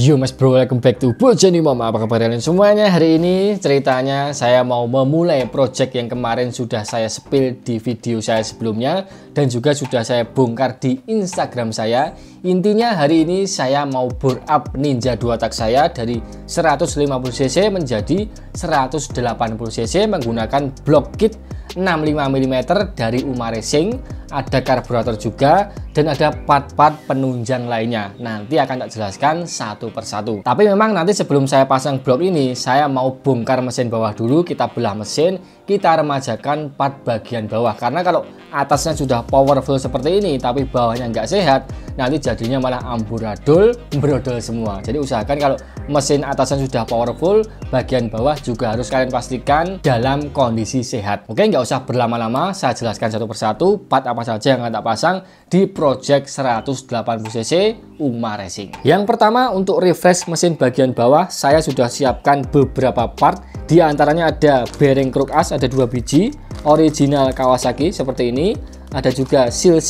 Yo mas bro, welcome back to Bojani Mom. Apa kabar kalian semuanya? Hari ini ceritanya saya mau memulai project yang kemarin sudah saya spill di video saya sebelumnya dan juga sudah saya bongkar di Instagram saya. Intinya hari ini saya mau bore up Ninja 2 tak saya dari 150cc menjadi 180cc menggunakan block kit 65mm dari Uma Racing. Ada karburator juga dan ada part-part penunjang lainnya. Nanti akan tak jelaskan satu persatu. Tapi memang nanti sebelum saya pasang blok ini, saya mau bongkar mesin bawah dulu. Kita belah mesin, kita remajakan part bagian bawah. Karena kalau atasnya sudah powerful seperti ini tapi bawahnya nggak sehat, nanti jadinya malah amburadul, brodol semua. Jadi usahakan kalau mesin atasnya sudah powerful, bagian bawah juga harus kalian pastikan dalam kondisi sehat. Oke, nggak usah berlama-lama, saya jelaskan satu persatu part apa saja yang akan tak pasang di project 180cc Uma Racing. Yang pertama, untuk refresh mesin bagian bawah, saya sudah siapkan beberapa part. Di antaranya ada bearing crook as, ada 2 biji, original Kawasaki seperti ini. Ada juga seal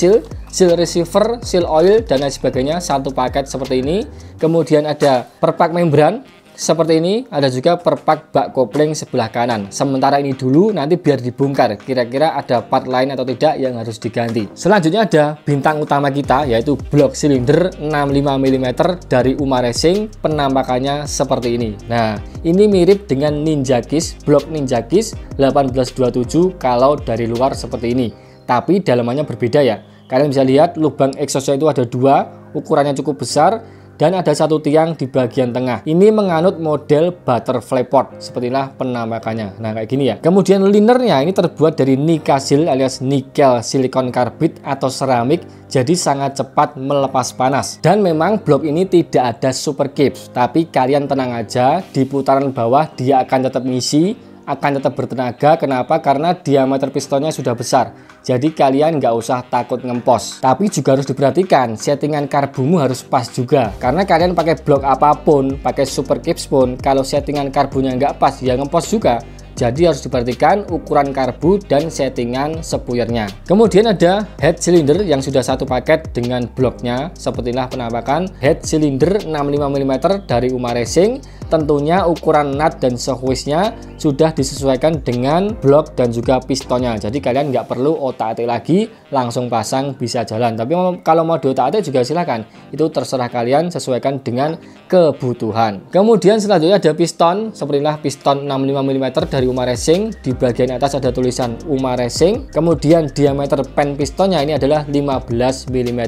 receiver, seal oil dan lain sebagainya, satu paket seperti ini. Kemudian ada perpak membran seperti ini, ada juga perpak bak kopling sebelah kanan. Sementara ini dulu, nanti biar dibongkar kira-kira ada part lain atau tidak yang harus diganti. Selanjutnya ada bintang utama kita, yaitu blok silinder 65mm dari Uma Racing. Penampakannya seperti ini. Nah, ini mirip dengan Ninja Kiss, blok Ninja Kiss 1827 kalau dari luar seperti ini. Tapi dalamannya berbeda ya. Kalian bisa lihat lubang exhaustnya itu ada 2, ukurannya cukup besar. Dan ada satu tiang di bagian tengah. Ini menganut model butterfly port. Sepertilah penampakannya. Nah, kayak gini ya. Kemudian linernya ini terbuat dari Nikasil alias nikel silikon karbid atau seramik. Jadi sangat cepat melepas panas. Dan memang blok ini tidak ada super caps. Tapi kalian tenang aja. Di putaran bawah dia akan tetap ngisi, akan tetap bertenaga. Kenapa? Karena diameter pistonnya sudah besar. Jadi kalian nggak usah takut ngempos. Tapi juga harus diperhatikan, settingan karbumu harus pas juga. Karena kalian pakai blok apapun, pakai super caps pun, kalau settingan karbunya nggak pas, ya ngempos juga. Jadi harus diperhatikan ukuran karbu dan settingan spuyernya. Kemudian ada head cylinder yang sudah satu paket dengan bloknya. Sepertilah penampakan head cylinder 65mm dari Uma Racing. Tentunya ukuran nut dan shockwaysnya sudah disesuaikan dengan blok dan juga pistonnya. Jadi kalian nggak perlu otak-atik lagi, langsung pasang bisa jalan. Tapi kalau mau diotak-atik juga silahkan. Itu terserah kalian, sesuaikan dengan kebutuhan. Kemudian selanjutnya ada piston. Sepertilah piston 65mm dari Uma Racing. Di bagian atas ada tulisan Uma Racing. Kemudian diameter pen pistonnya ini adalah 15mm.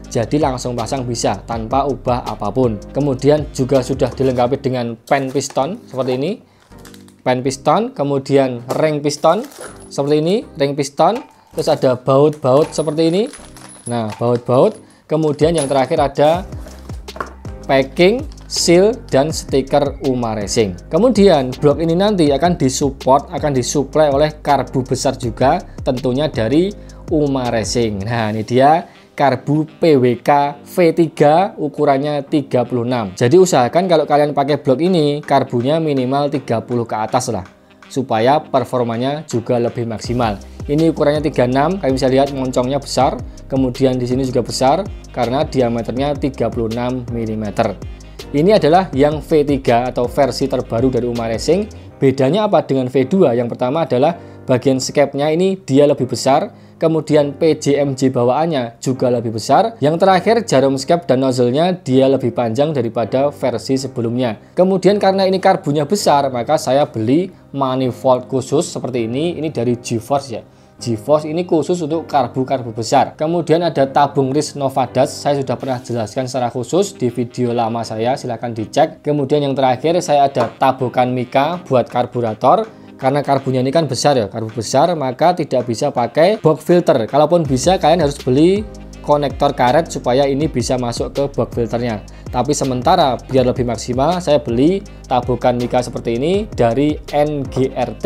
Jadi langsung pasang bisa tanpa ubah apapun. Kemudian juga sudah dilengkapi dengan pen piston seperti ini. Pen piston, kemudian ring piston seperti ini, ring piston. Terus ada baut-baut seperti ini. Nah, baut-baut. Kemudian yang terakhir ada packing, seal, dan stiker Uma Racing. Kemudian blok ini nanti akan disupport, akan disuplai oleh karbu besar juga, tentunya dari Uma Racing. Nah, ini dia karbu PWK V3 ukurannya 36. Jadi usahakan kalau kalian pakai blok ini karbunya minimal 30 ke atas lah, supaya performanya juga lebih maksimal. Ini ukurannya 36, kalian bisa lihat moncongnya besar, kemudian di sini juga besar karena diameternya 36 mm. Ini adalah yang V3 atau versi terbaru dari Uma Racing. Bedanya apa dengan V2? Yang pertama adalah bagian skepnya ini dia lebih besar, kemudian PJMJ bawaannya juga lebih besar. Yang terakhir jarum skep dan nozzle-nya dia lebih panjang daripada versi sebelumnya. Kemudian karena ini karbunya besar, maka saya beli manifold khusus seperti ini. Ini dari GeForce ya. GeForce ini khusus untuk karbu-karbu besar. Kemudian ada tabung RIS Novadas, saya sudah pernah jelaskan secara khusus di video lama saya, silahkan dicek. Kemudian yang terakhir saya ada tabokan mika buat karburator. Karena karbunya ini kan besar ya, karbu besar, maka tidak bisa pakai box filter. Kalaupun bisa, kalian harus beli konektor karet supaya ini bisa masuk ke box filternya. Tapi sementara biar lebih maksimal, saya beli tabokan mika seperti ini dari NGRT.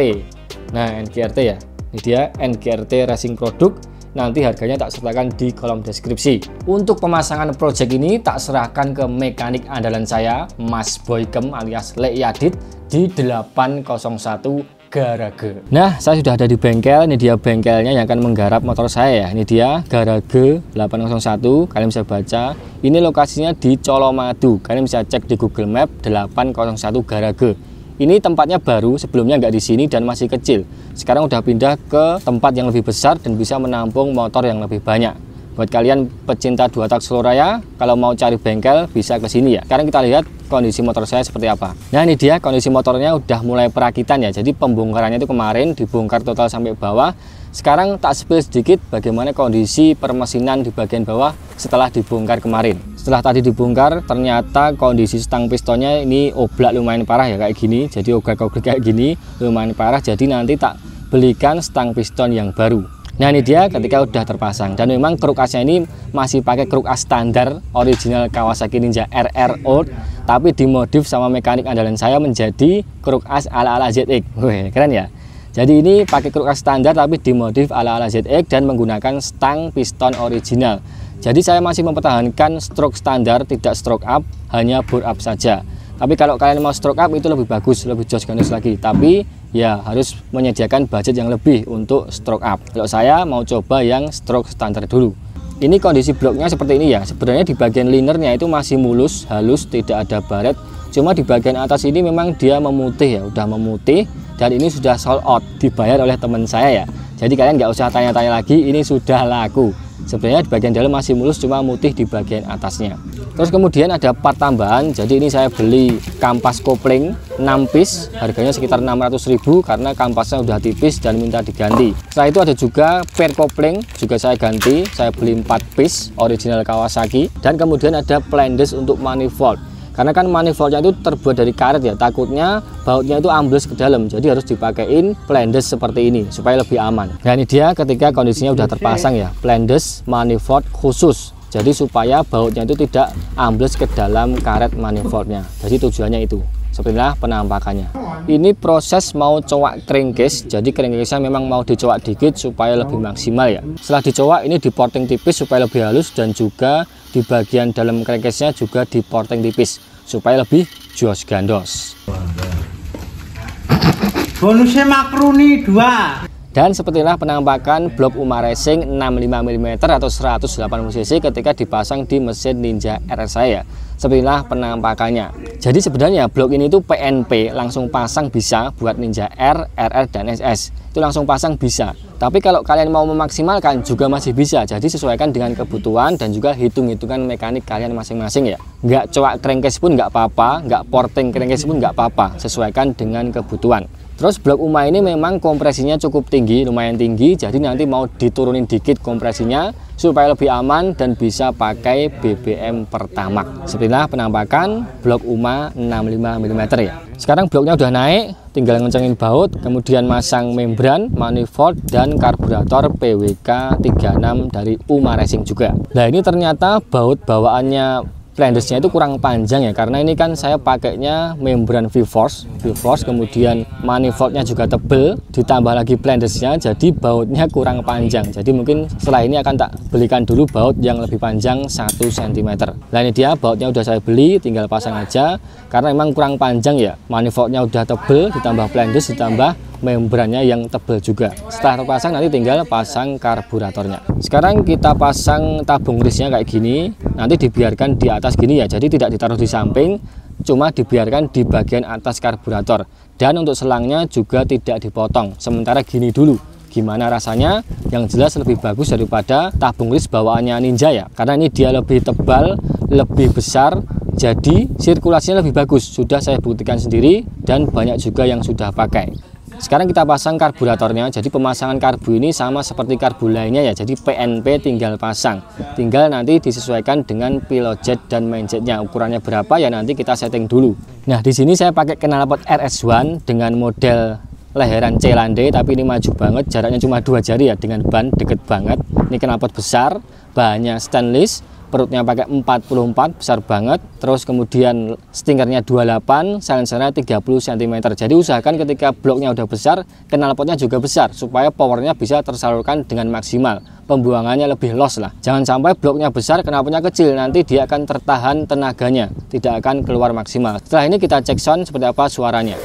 Nah, NGRT ya. Ini dia NGRT Racing Product. Nanti harganya tak sertakan di kolom deskripsi. Untuk pemasangan project ini tak serahkan ke mekanik andalan saya, Mas Boykem alias Le Yadit di 801 garage. Nah, saya sudah ada di bengkel. Ini dia bengkelnya yang akan menggarap motor saya ya. Ini dia garage 801. Kalian bisa baca. Ini lokasinya di Colomadu. Kalian bisa cek di Google Map 801 garage. Ini tempatnya baru, sebelumnya nggak di sini dan masih kecil. Sekarang udah pindah ke tempat yang lebih besar dan bisa menampung motor yang lebih banyak. Buat kalian pecinta dua tak slow raya, kalau mau cari bengkel bisa ke sini ya. Sekarang kita lihat kondisi motor saya seperti apa. Nah, ini dia kondisi motornya udah mulai perakitan ya. Jadi pembongkarannya itu kemarin dibongkar total sampai bawah. Sekarang tak spill sedikit bagaimana kondisi permesinan di bagian bawah setelah dibongkar kemarin. Setelah tadi dibongkar, ternyata kondisi stang pistonnya ini oblak lumayan parah ya kayak gini. Jadi oglak-oglak kayak gini lumayan parah. Jadi nanti tak belikan stang piston yang baru. Nah, ini dia ketika udah terpasang, dan memang kruk asnya ini masih pakai kruk as standar original Kawasaki Ninja RR Old, tapi dimodif sama mekanik andalan saya menjadi kruk as ala-ala ZX. Wih, keren ya. Jadi ini pakai kruk as standar tapi dimodif ala-ala ZX dan menggunakan stang piston original. Jadi saya masih mempertahankan stroke standar, tidak stroke up, hanya bore up saja. Tapi kalau kalian mau stroke up itu lebih bagus, lebih jos gandos lagi. Tapi ya harus menyediakan budget yang lebih untuk stroke up. Kalau saya mau coba yang stroke standar dulu. Ini kondisi bloknya seperti ini ya. Sebenarnya di bagian linernya itu masih mulus, halus, tidak ada baret. Cuma di bagian atas ini memang dia memutih ya, udah memutih. Dan ini sudah sold out, dibayar oleh teman saya ya. Jadi kalian nggak usah tanya-tanya lagi, ini sudah laku. Sebenarnya di bagian dalam masih mulus, cuma mutih di bagian atasnya. Terus kemudian ada part tambahan. Jadi ini saya beli kampas kopling 6 piece, harganya sekitar 600.000 karena kampasnya udah tipis dan minta diganti. Setelah itu ada juga per kopling, juga saya ganti. Saya beli 4 piece original Kawasaki. Dan kemudian ada plendes untuk manifold. Karena kan manifoldnya itu terbuat dari karet ya, takutnya bautnya itu ambles ke dalam, jadi harus dipakein plendes seperti ini supaya lebih aman. Nah, ini dia ketika kondisinya udah terpasang ya, plendes manifold khusus, jadi supaya bautnya itu tidak ambles ke dalam karet manifoldnya. Jadi tujuannya itu. Sepertilah penampakannya. Ini proses mau cowak crankcase, jadi crankcase-nya memang mau dicowak dikit supaya lebih maksimal ya. Setelah dicowak ini diporting tipis supaya lebih halus, dan juga di bagian dalam crankcase-nya juga diporting tipis supaya lebih jos gandos. Bonusnya makroni 2. Dan sepertilah penampakan blok UMA Racing 65 mm atau 180 cc ketika dipasang di mesin Ninja RR saya. Sepertilah penampakannya. Jadi sebenarnya blok ini itu PNP, langsung pasang bisa buat Ninja R, RR, dan SS. Itu langsung pasang bisa. Tapi kalau kalian mau memaksimalkan juga masih bisa. Jadi sesuaikan dengan kebutuhan dan juga hitung-hitungan mekanik kalian masing-masing ya. Nggak cowak crankcase pun nggak apa-apa, nggak porting crankcase pun nggak apa-apa. Sesuaikan dengan kebutuhan. Terus blok UMA ini memang kompresinya cukup tinggi, lumayan tinggi, jadi nanti mau diturunin dikit kompresinya supaya lebih aman dan bisa pakai BBM Pertamax. Sepertilah penampakan blok UMA 65 mm ya. Sekarang bloknya udah naik, tinggal ngencengin baut, kemudian masang membran, manifold, dan karburator PWK 36 dari UMA Racing juga. Nah, ini ternyata baut bawaannya Plandesnya itu kurang panjang ya, karena ini kan saya pakainya membran V-Force, kemudian manifoldnya juga tebel, ditambah lagi Plandesnya, jadi bautnya kurang panjang. Jadi mungkin setelah ini akan tak belikan dulu baut yang lebih panjang 1 cm. Nah, ini dia bautnya udah saya beli, tinggal pasang aja, karena memang kurang panjang ya, manifoldnya udah tebel, ditambah Plandes, ditambah membrannya yang tebal juga. Setelah terpasang nanti tinggal pasang karburatornya. Sekarang kita pasang tabung grisnya kayak gini, nanti dibiarkan di atas gini ya, jadi tidak ditaruh di samping, cuma dibiarkan di bagian atas karburator. Dan untuk selangnya juga tidak dipotong, sementara gini dulu. Gimana rasanya? Yang jelas lebih bagus daripada tabung gris bawaannya Ninja ya, karena ini dia lebih tebal, lebih besar, jadi sirkulasinya lebih bagus. Sudah saya buktikan sendiri dan banyak juga yang sudah pakai. Sekarang kita pasang karburatornya. Jadi pemasangan karbu ini sama seperti karbu lainnya ya. Jadi PNP tinggal pasang. Tinggal nanti disesuaikan dengan pilot jet dan main jetnya. Ukurannya berapa ya nanti kita setting dulu. Nah, di sini saya pakai knalpot RS1 dengan model leheran Celande, tapi ini maju banget. Jaraknya cuma 2 jari ya, dengan ban deket banget. Ini knalpot besar, bahannya stainless. Perutnya pakai 44, besar banget. Terus kemudian stinkernya 28, silencernya 30 cm. Jadi usahakan ketika bloknya udah besar, knalpotnya juga besar supaya powernya bisa tersalurkan dengan maksimal. Pembuangannya lebih los lah. Jangan sampai bloknya besar, knalpotnya kecil, nanti dia akan tertahan tenaganya, tidak akan keluar maksimal. Setelah ini kita cek sound seperti apa suaranya.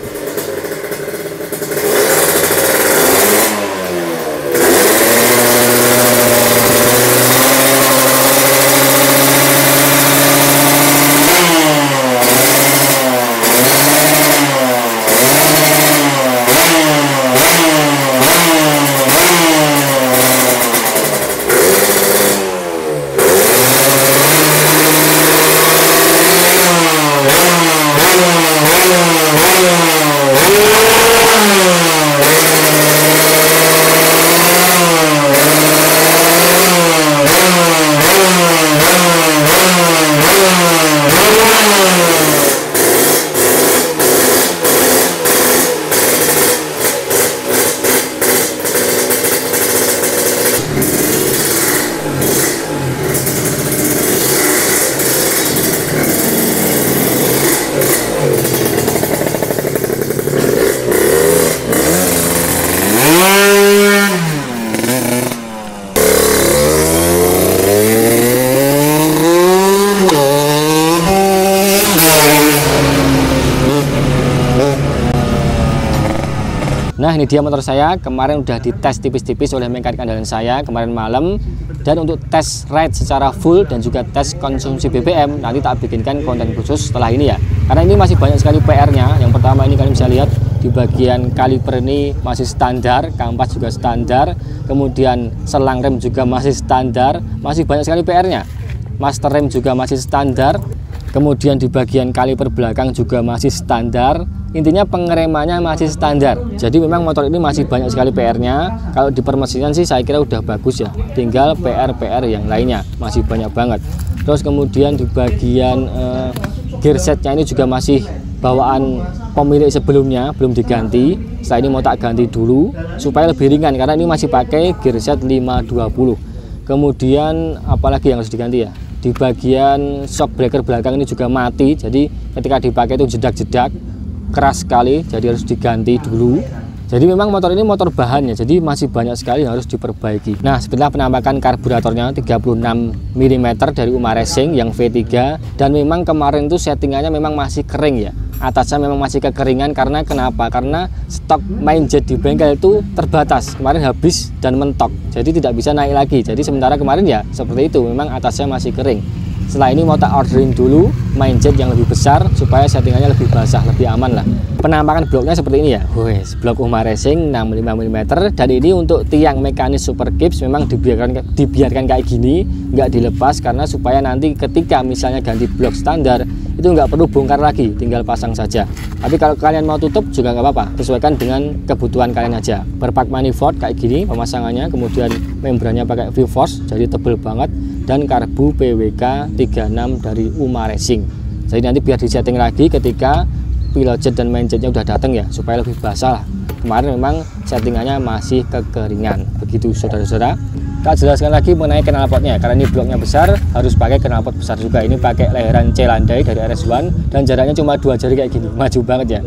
Nah, ini dia motor saya. Kemarin udah dites tipis-tipis oleh mekanik andalan saya kemarin malam. Dan untuk tes ride secara full dan juga tes konsumsi BBM nanti tak bikinkan konten khusus setelah ini ya. Karena ini masih banyak sekali PR-nya. Yang pertama ini kalian bisa lihat di bagian kaliper ini masih standar, kampas juga standar, kemudian selang rem juga masih standar, masih banyak sekali PR-nya. Master rem juga masih standar. Kemudian di bagian kaliper belakang juga masih standar. Intinya pengeremannya masih standar. Jadi memang motor ini masih banyak sekali PR-nya. Kalau di permesinan sih saya kira udah bagus ya. Tinggal PR-PR yang lainnya masih banyak banget. Terus kemudian di bagian gear setnya ini juga masih bawaan pemilik sebelumnya, belum diganti. Setelah ini mau tak ganti dulu supaya lebih ringan karena ini masih pakai gear set 520. Kemudian apalagi yang harus diganti ya? Di bagian shock breaker belakang ini juga mati, jadi ketika dipakai itu jedak-jedak keras sekali, jadi harus diganti dulu. Jadi memang motor ini motor bahannya, jadi masih banyak sekali yang harus diperbaiki. Nah, setelah penampakan karburatornya 36 mm dari Uma Racing yang V3, dan memang kemarin itu settingannya memang masih kering ya. Atasnya memang masih kekeringan karena kenapa? Karena stok main jet di bengkel itu terbatas, kemarin habis dan mentok, jadi tidak bisa naik lagi. Jadi sementara kemarin ya seperti itu, memang atasnya masih kering. Setelah ini mau tak orderin dulu main jet yang lebih besar supaya settingannya lebih basah, lebih aman lah. Penampakan bloknya seperti ini ya. Wes, blok Uma Racing 65 mm, dan ini untuk tiang mekanis Super Gibbs memang dibiarkan kayak gini, nggak dilepas karena supaya nanti ketika misalnya ganti blok standar itu nggak perlu bongkar lagi, tinggal pasang saja. Tapi kalau kalian mau tutup juga nggak apa-apa, sesuaikan dengan kebutuhan kalian aja. Berpak manifold kayak gini pemasangannya, kemudian membrannya pakai V-Force jadi tebel banget, dan karbu PWK 36 dari Uma Racing. Jadi nanti biar disetting lagi ketika pilot jet dan main jetnya udah datang ya, supaya lebih basah lah. Kemarin memang settingannya masih kekeringan. Begitu saudara-saudara. Tak jelaskan lagi mengenai knalpotnya, karena ini bloknya besar, harus pakai knalpot besar juga. Ini pakai layaran Celandai dari RS1 dan jaraknya cuma 2 jari kayak gini, maju banget ya.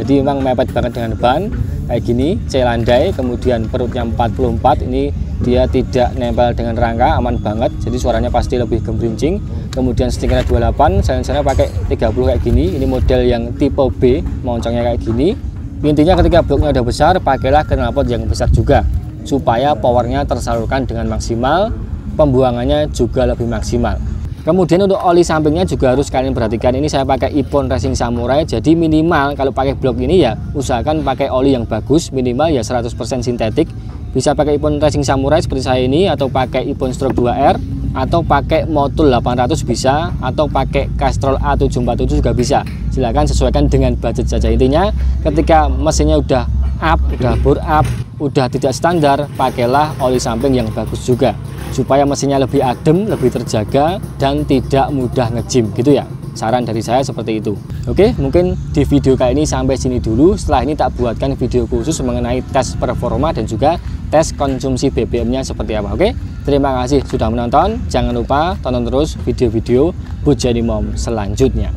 Jadi memang mepet banget dengan ban kayak gini, Celandai. Kemudian perutnya 44, ini dia tidak nempel dengan rangka, aman banget, jadi suaranya pasti lebih gembrincing. Kemudian stikernya 28, silencernya pakai 30 kayak gini. Ini model yang tipe B, moncongnya kayak gini. Intinya ketika bloknya udah besar, pakailah knalpot yang besar juga supaya powernya tersalurkan dengan maksimal, pembuangannya juga lebih maksimal. Kemudian untuk oli sampingnya juga harus kalian perhatikan. Ini saya pakai Ippon Racing Samurai, jadi minimal kalau pakai blok ini ya usahakan pakai oli yang bagus, minimal ya 100% sintetik. Bisa pakai Ippon Racing Samurai seperti saya ini, atau pakai Ippon Stroke 2R, atau pakai Motul 800 bisa, atau pakai Castrol A747 juga bisa. Silahkan sesuaikan dengan budget saja. Intinya ketika mesinnya udah up, udah bore up, udah tidak standar, pakailah oli samping yang bagus juga supaya mesinnya lebih adem, lebih terjaga, dan tidak mudah ngejim gitu ya. Saran dari saya seperti itu. Oke, mungkin di video kali ini sampai sini dulu. Setelah ini tak buatkan video khusus mengenai tes performa dan juga tes konsumsi BBM-nya seperti apa. Oke, terima kasih sudah menonton. Jangan lupa tonton terus video-video Bojani Mom selanjutnya.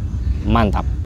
Mantap.